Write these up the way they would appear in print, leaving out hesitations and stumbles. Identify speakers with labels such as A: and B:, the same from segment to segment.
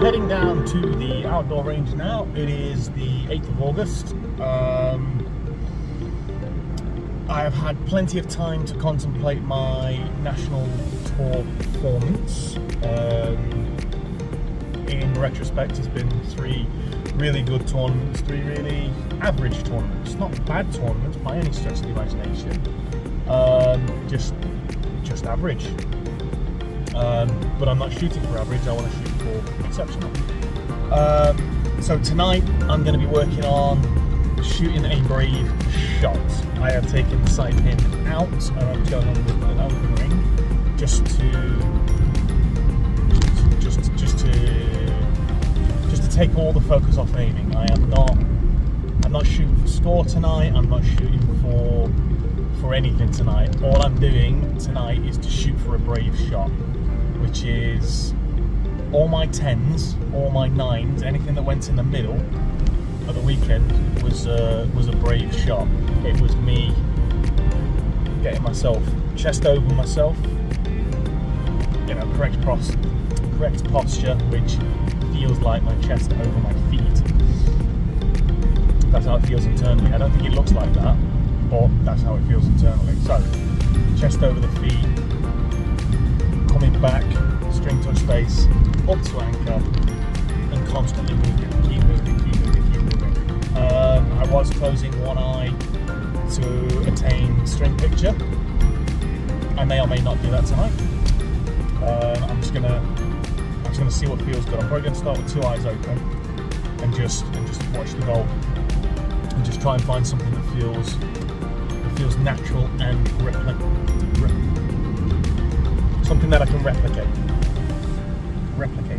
A: heading down to the outdoor range now. It is the 8th of August. I have had plenty of time to contemplate my national tour performance. In retrospect, it's been 3 really good tournaments, 3 really average tournaments. Not bad tournaments by any stretch of the imagination. Just average. But I'm not shooting for average, I want to shoot for exceptional. So tonight I'm going to be working on shooting a brave shot. I have taken the side pin out and I'm going on with an open ring just to take all the focus off aiming. I'm not shooting for score tonight, I'm not shooting for anything tonight. All I'm doing tonight is to shoot for a brave shot, which is all my 10s, all my 9s, anything that went in the middle of the weekend was a brave shot. It was me getting myself chest over myself, you know, correct posture, which feels like my chest over my feet. That's how it feels internally. I don't think it looks like that, but that's how it feels internally. So, chest over the feet, coming back, string touch face, up to anchor, and constantly moving, keep moving. I was closing one eye to attain string picture. I may or may not do that tonight. I'm just gonna see what feels good. I'm probably gonna start with 2 eyes open and just watch the goal and just try and find something that feels natural and something that I can replicate. Replicable.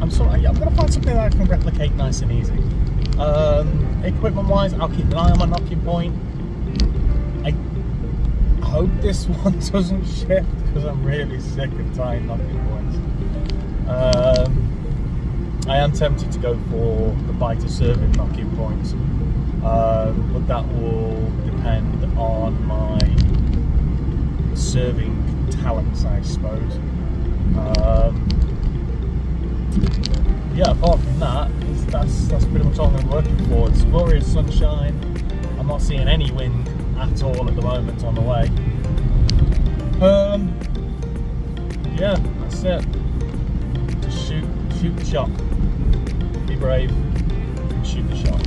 A: I'm gonna find something that I can replicate nice and easy. Equipment wise, I'll keep an eye on my knocking point. I hope this one doesn't shift because I'm really sick of tying knocking points. I am tempted to go for the biter serving knocking points, but that will depend on my serving talents, I suppose. Yeah, apart from that, that's pretty much all I'm going to be working for. It's glorious sunshine. I'm not seeing any wind at all at the moment on the way. Yeah, that's it. Just shoot the shot. Be brave and shoot the shot.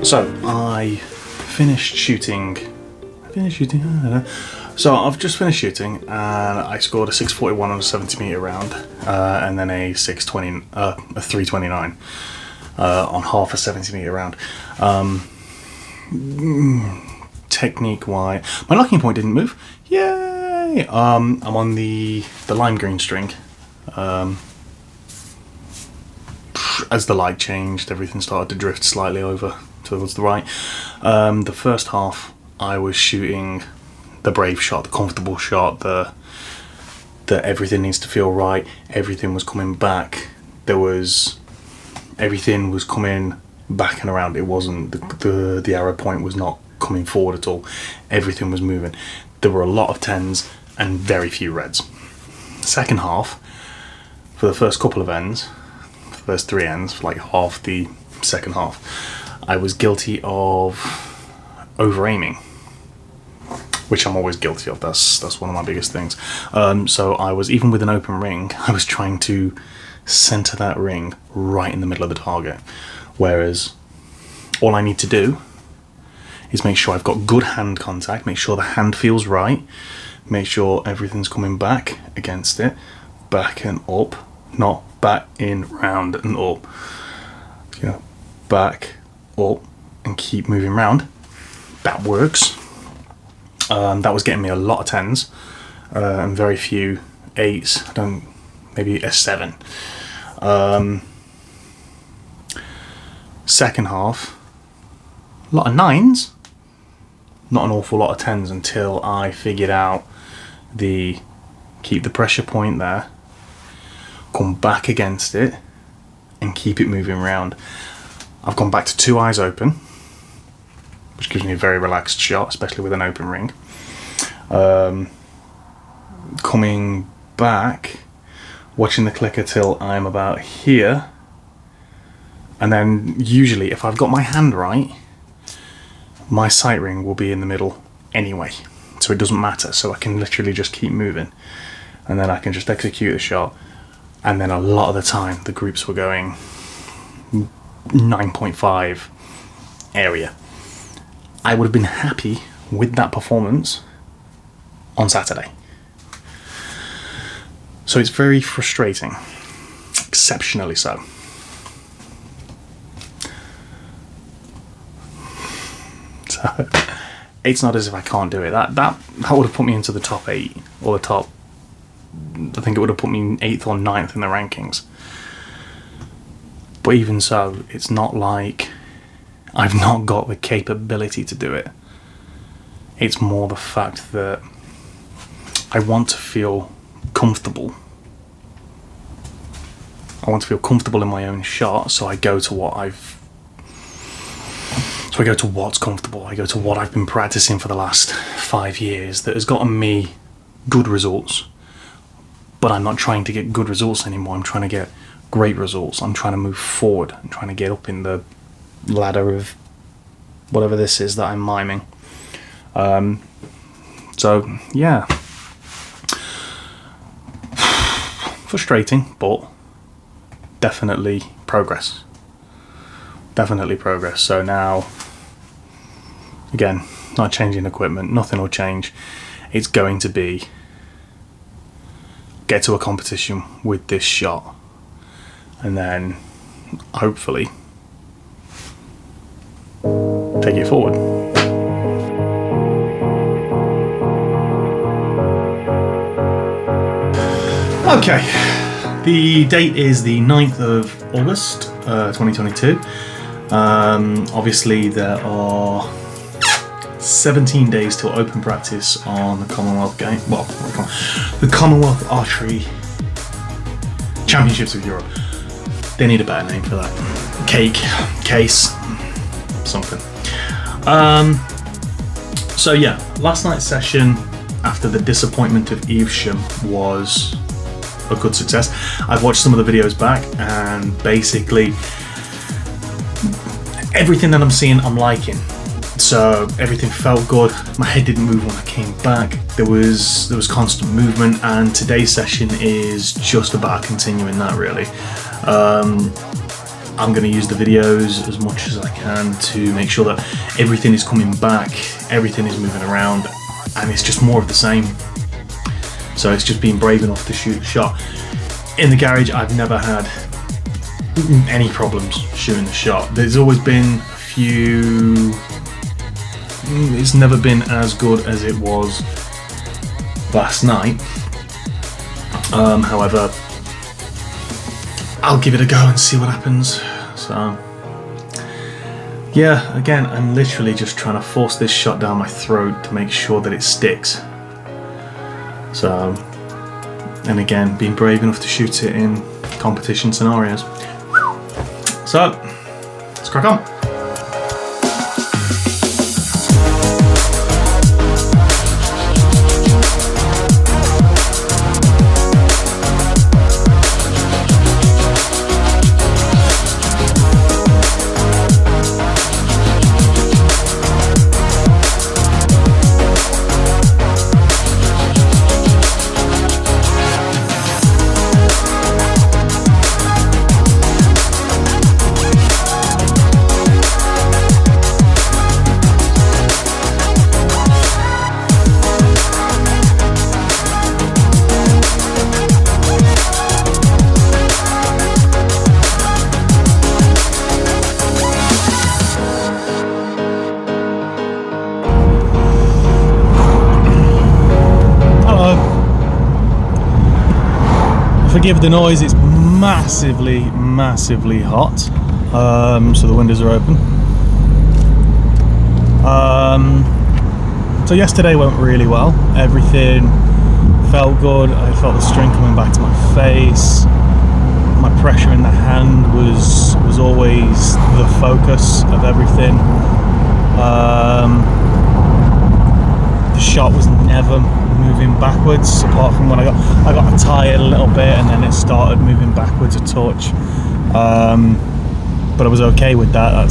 A: So I finished shooting. I don't know. So I've just finished shooting, and I scored a 641 on a 70-meter round, and then a 329 on half a 70-meter round. Technique-wise, my locking point didn't move. Yay! I'm on the lime green string. As the light changed, everything started to drift slightly over towards the right. The first half I was shooting the brave shot, the comfortable shot, that everything needs to feel right, everything was coming back, everything was coming back and around. It wasn't, the arrow point was not coming forward at all, everything was moving. There were a lot of 10s and very few reds. Second half, for the first couple of ends, for the first 3 ends, for like half the second half, I was guilty of over-aiming, which I'm always guilty of. That's one of my biggest things. So I was, even with an open ring, I was trying to center that ring right in the middle of the target, whereas all I need to do is make sure I've got good hand contact, make sure the hand feels right, make sure everything's coming back against it, back and up, not back in, round and up, you know, back, up, and keep moving round. That works. That was getting me a lot of 10s and very few 8s, maybe a 7. Second half, a lot of 9s, not an awful lot of 10s until I figured out keep the pressure point there, come back against it and keep it moving around. I've gone back to 2 eyes open, which gives me a very relaxed shot, especially with an open ring. Coming back, watching the clicker till I'm about here, and then usually if I've got my hand right, my sight ring will be in the middle anyway, so it doesn't matter, so I can literally just keep moving and then I can just execute the shot. And then a lot of the time the groups were going 9.5 area. I would have been happy with that performance on Saturday. So it's very frustrating, exceptionally so. So it's not as if I can't do it. That would have put me into the top 8 or the top, I think it would have put me 8th or 9th in the rankings. But even so, it's not like I've not got the capability to do it. It's more the fact that I want to feel comfortable. I want to feel comfortable in my own shot, so I go to what's comfortable. I go to what I've been practicing for the last 5 years that has gotten me good results. But I'm not trying to get good results anymore. I'm trying to get great results. I'm trying to move forward. I'm trying to get up in the ladder of whatever this is that I'm miming. So yeah, frustrating, but definitely progress. Definitely progress. So now, again, not changing equipment, nothing will change. It's going to be get to a competition with this shot, and then hopefully take it forward. Okay, the date is the 9th of August 2022. Obviously there are 17 days till open practice on the Commonwealth game. Well, the Commonwealth Archery Championships of Europe. They need a better name for that. Case, something. So yeah, last night's session, after the disappointment of Evesham, was a good success. I've watched some of the videos back, and basically everything that I'm seeing, I'm liking. So everything felt good. My head didn't move when I came back. There was constant movement, and today's session is just about continuing that, really. I'm going to use the videos as much as I can to make sure that everything is coming back, everything is moving around, and it's just more of the same. So it's just being brave enough to shoot a shot. In the garage, I've never had any problems shooting the shot. There's always been a few. It's never been as good as it was last night. However, I'll give it a go and see what happens. So Yeah, again, I'm literally just trying to force this shot down my throat to make sure that it sticks. So, and again, being brave enough to shoot it in competition scenarios. So, let's crack on. Forgive the noise, it's massively hot, so the windows are open. So yesterday went really well, everything felt good. I felt the string coming back to my face, my pressure in the hand was always the focus of everything. The shot was never moving backwards, apart from when I got tired a little bit, and then it started moving backwards a touch. But I was okay with that.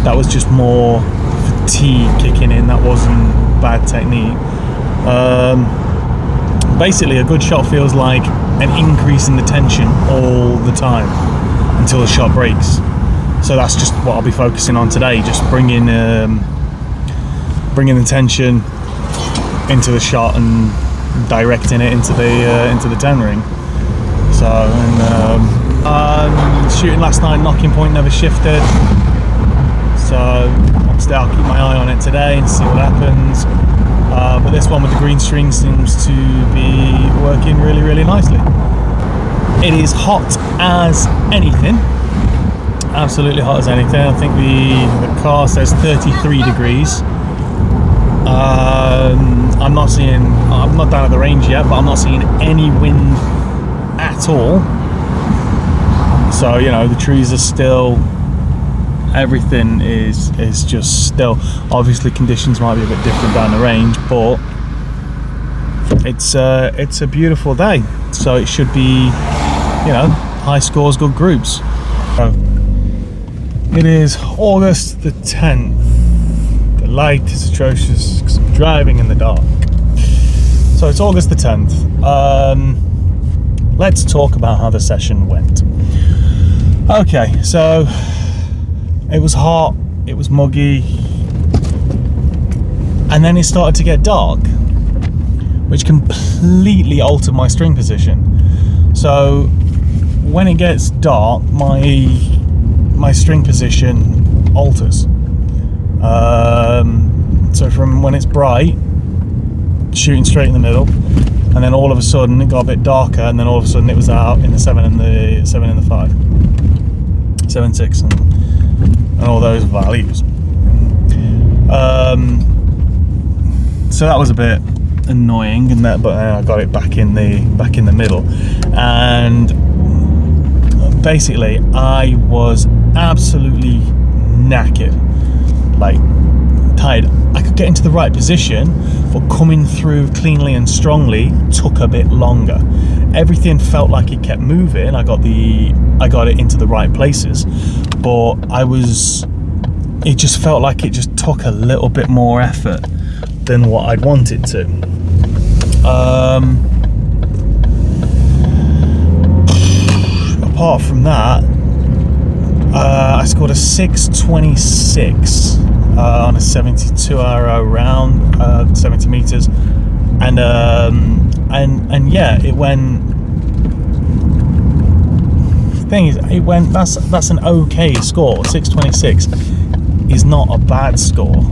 A: That was just more fatigue kicking in. That wasn't bad technique. Basically, a good shot feels like an increase in the tension all the time until the shot breaks. So that's just what I'll be focusing on today. Just bringing the tension into the shot and directing it into the 10 ring. So, and shooting last night, knocking point never shifted. So obviously I'll keep my eye on it today and see what happens. But this one with the green string seems to be working really nicely. It is hot as anything. Absolutely hot as anything. I think the car says 33 degrees. I'm not down at the range yet, but I'm not seeing any wind at all. So, you know, the trees are still, everything is just still. Obviously conditions might be a bit different down the range, but it's a beautiful day. So it should be, you know, high scores, good groups. So it is August the 10th. The light is atrocious because I'm driving in the dark. So it's August the 10th. Let's talk about how the session went. Okay, so it was hot, it was muggy, and then it started to get dark, which completely altered my string position. So when it gets dark, my string position alters. So from when it's bright, shooting straight in the middle, and then all of a sudden it got a bit darker, and then all of a sudden it was out in the 7 and the 5, 7, 6, and all those values. So that was a bit annoying, and but I got it back in the middle, and basically I was absolutely knackered, like tired. I could get into the right position, but coming through cleanly and strongly took a bit longer. Everything felt like it kept moving. I got it into the right places, but it just felt like it just took a little bit more effort than what I'd wanted to. Apart from that, I scored a 6.26 on a 72 arrow round, 70 meters, and yeah, it went. Thing is, it went. That's an okay score. 6.26 is not a bad score.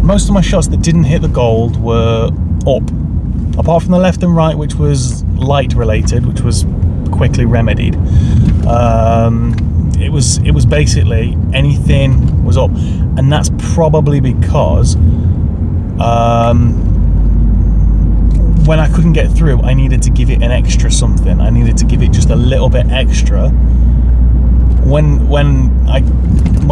A: Most of my shots that didn't hit the gold were up, apart from the left and right, which was light related, which was quickly remedied. it was basically anything was up, and that's probably because when I couldn't get through, I needed to give it an extra something. I needed to give it just a little bit extra. When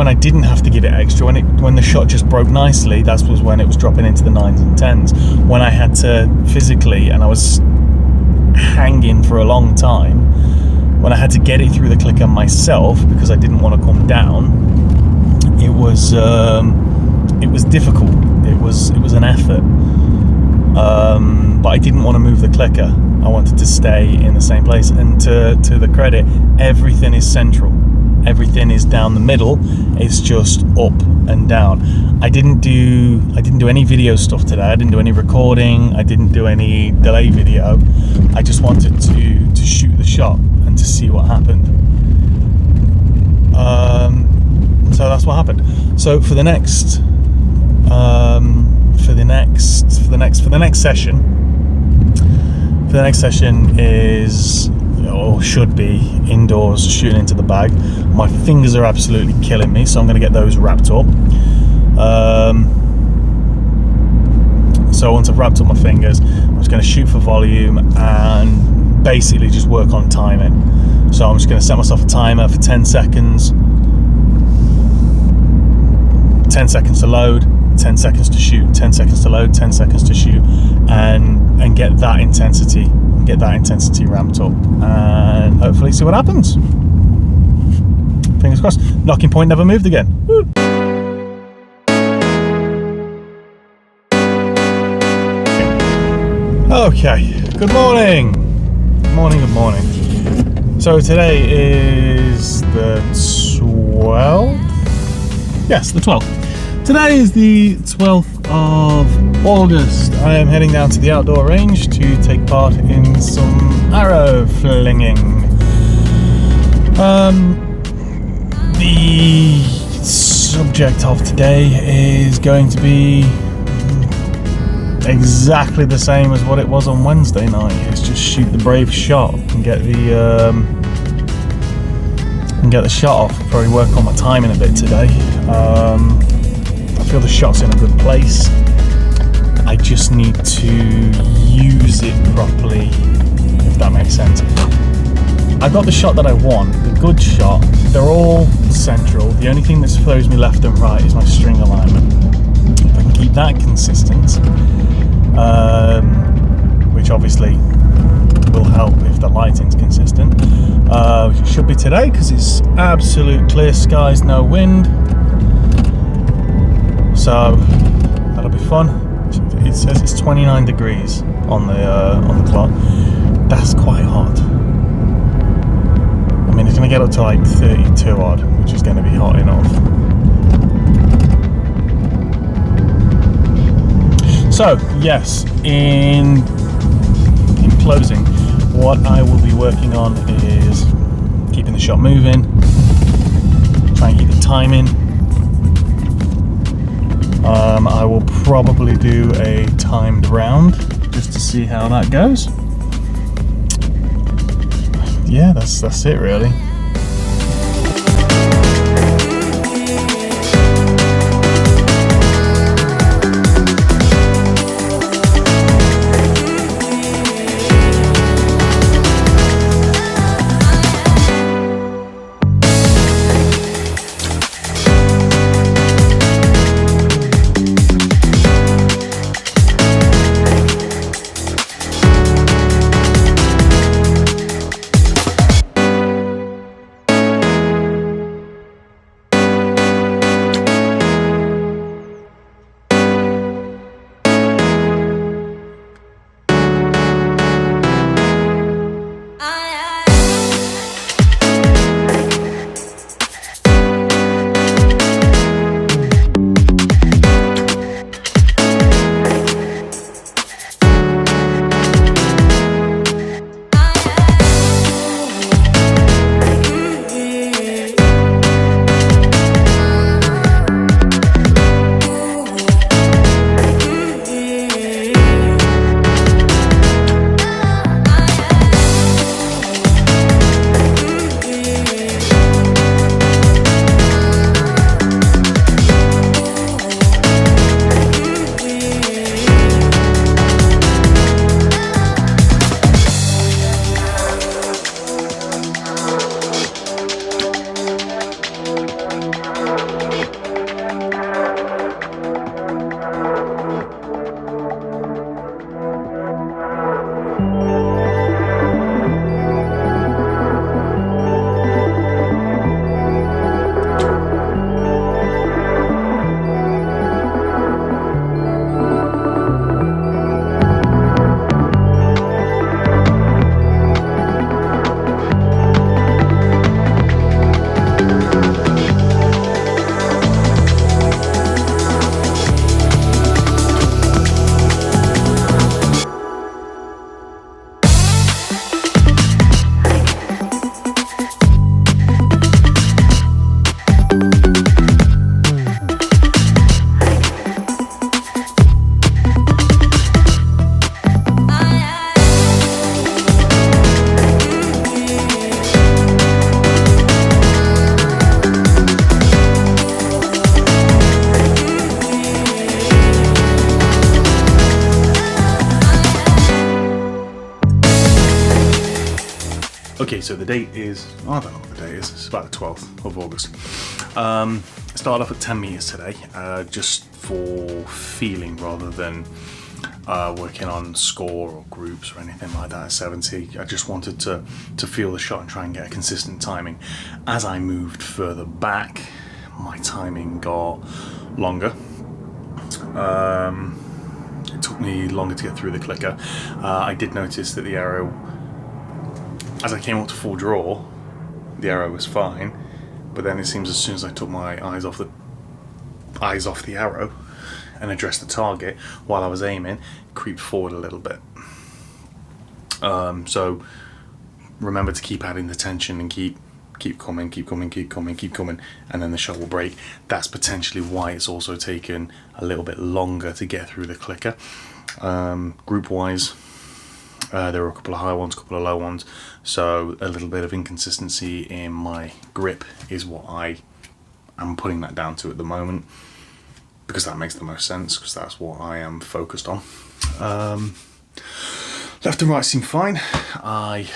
A: I didn't have to give it extra, when the shot just broke nicely, that was when it was dropping into the 9s and 10s. When I had to physically, and I was hanging for a long time, when I had to get it through the clicker myself because I didn't want to come down, it was difficult. It was an effort. But I didn't want to move the clicker. I wanted to stay in the same place. And to the credit, everything is central. Everything is down the middle. It's just up and down. I didn't do any video stuff today. I didn't do any recording. I didn't do any delay video. I just wanted to shoot the shot and to see what happened. So that's what happened. So for the next session is, or should be, indoors shooting into the bag. My fingers are absolutely killing me, so I'm going to get those wrapped up. So once I've wrapped up my fingers, I'm just going to shoot for volume and basically just work on timing. So I'm just going to set myself a timer for 10 seconds. 10 seconds to load, 10 seconds to shoot, 10 seconds to load, 10 seconds to shoot, and get that intensity ramped up, and hopefully see what happens. Fingers crossed. Knocking point never moved again. Woo. Okay, good morning. Good morning. So today is the 12th? Yes, the 12th. Today is the 12th of August. I am heading down to the outdoor range to take part in some arrow flinging. The subject of today is going to be exactly the same as what it was on Wednesday night. It's just shoot the brave shot and get the shot off. Probably work on my timing a bit today. I feel the shot's in a good place. I just need to use it properly, if that makes sense. I got the shot that I want, the good shot. They're all central. The only thing that throws me left and right is my string alignment. If I can keep that consistent, which obviously will help if the lighting's consistent, which it should be today because it's absolute clear skies, no wind. So that'll be fun. It says it's 29 degrees on the clock. That's quite hot. I mean, it's going to get up to like 32 odd, which is going to be hot enough. So yes, in closing, what I will be working on is keeping the shot moving, try and keep the timing. I will probably do a timed round just to see how that goes. Yeah, that's it really.
B: so the date is, I don't know what the date is, it's about the 12th of August. Started off at 10 meters today, just for feeling rather than working on score or groups or anything like that at 70. I just wanted to feel the shot and try and get a consistent timing. As I moved further back, my timing got longer. It took me longer to get through the clicker. I did notice that the arrow, as I came up to full draw, the arrow was fine, but then it seems as soon as I took my eyes off the arrow and addressed the target while I was aiming, it creeped forward a little bit. So remember to keep adding the tension and keep coming, and then the shot will break. That's potentially why it's also taken a little bit longer to get through the clicker. Group wise, there were a couple of high ones, a couple of low ones, so a little bit of inconsistency in my grip is what I am putting that down to at the moment, because that makes the most sense, because that's what I am focused on. Left and right seem fine. I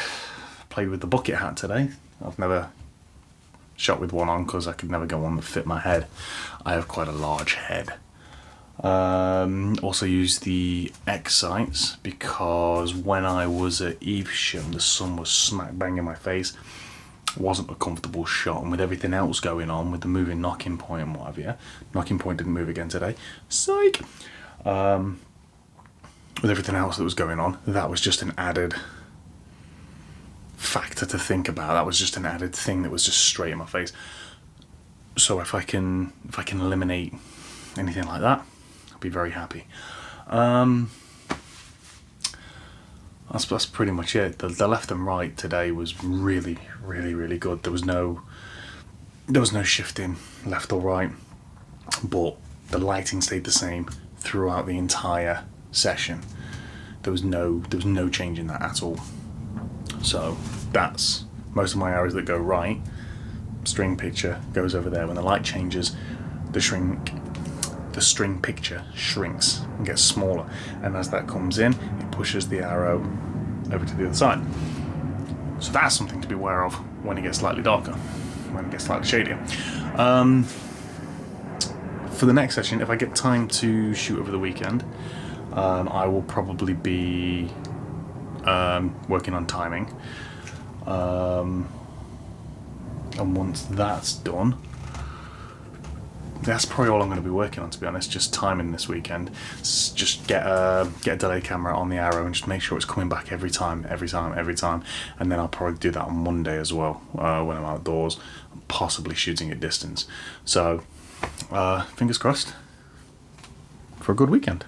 B: played with the bucket hat today. I've never shot with one on because I could never get one that fit my head. I have quite a large head. Also used the X sights because when I was at Evesham, the sun was smack bang in my face. It wasn't a comfortable shot, and with everything else going on, with the moving knocking point and what have you, knocking point didn't move again today. Psych! With everything else that was going on, that was just an added factor to think about. That was just an added thing that was just straight in my face. So if I can eliminate anything like that, I'll be very happy. That's pretty much it. The left and right today was really good. There was no shifting left or right, but the lighting stayed the same throughout the entire session. There was no change in that at all. So that's most of my arrows that go right. String picture goes over there. When the light changes, the string picture shrinks and gets smaller, and as that comes in, it pushes the arrow over to the other side. So that's something to be aware of when it gets slightly darker, when it gets slightly shadier. For the next session, if I get time to shoot over the weekend, I will probably be working on timing, and once that's done, that's probably all I'm going to be working on, to be honest. Just timing this weekend. Just get a delay camera on the arrow and just make sure it's coming back every time, and then I'll probably do that on Monday as well, when I'm outdoors, possibly shooting at distance. So fingers crossed for a good weekend.